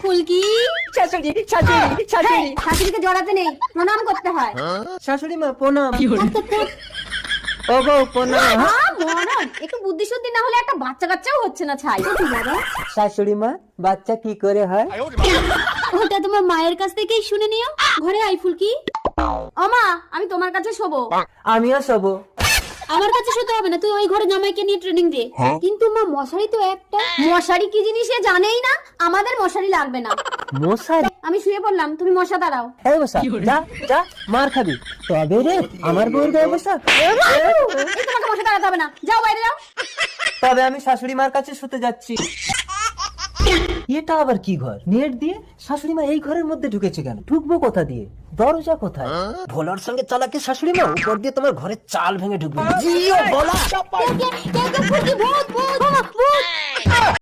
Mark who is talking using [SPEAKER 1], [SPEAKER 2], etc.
[SPEAKER 1] ফুলকি
[SPEAKER 2] শাশুড়ি শাশুড়ি শাশুড়ি
[SPEAKER 1] শাশুড়িকে জড়াতে নেই, প্রণাম করতে হয়।
[SPEAKER 2] শাশুড়ি মা প্রণাম। ও বউ প্রণাম।
[SPEAKER 1] মরণ, একটু বুদ্ধি শুদ্ধি না হলে একটা বাচ্চা কাচ্চাও হচ্ছে না ছাই।
[SPEAKER 2] শাশুড়ি মা বাচ্চা কি করে হয়?
[SPEAKER 1] ওটা তোমার মায়ের কাছ থেকেই শুনে নিও। ঘরে আই ফুলকি। ওমা, আমি তোমার কাছে শোবো।
[SPEAKER 2] আমিও শোবো।
[SPEAKER 1] আমার কাছে শুতে হবে না, তুই ওই ঘরে জামাইকে নিয়ে ট্রেনিং দে। কিন্তু মা মশারি তো একটা। মশারি কি জিনিস সে জানেই না। আমাদের মশারি লাগবে না।
[SPEAKER 2] মশারি?
[SPEAKER 1] আমি শুয়ে পড়লাম, তুমি মশা দাঁড়াও।
[SPEAKER 2] এই বসা, যা যা মার খাবি। তবে রে আমার বউর গায়ে বসা।
[SPEAKER 1] এই তোমাকে মশা দাঁড়াতে হবে না, যাও বাইরে যাও।
[SPEAKER 2] তবে আমি শাশুড়ি মার কাছে শুতে যাচ্ছি। এটা আবার কি ঘর? নেট দিয়ে শাশুড়ি মা এই ঘরের মধ্যে ঢুকেছে কেন? ঢুকবো কোথা দিয়ে? দরজা কোথায়? ভোলার সঙ্গে চালাকে শাশুড়ি মা উপর দিয়ে তোমার ঘরের চাল ভেঙে ঢুকবে। জিও ভোলা।
[SPEAKER 1] কে ফুলকি, ভূত ভূত ভূত।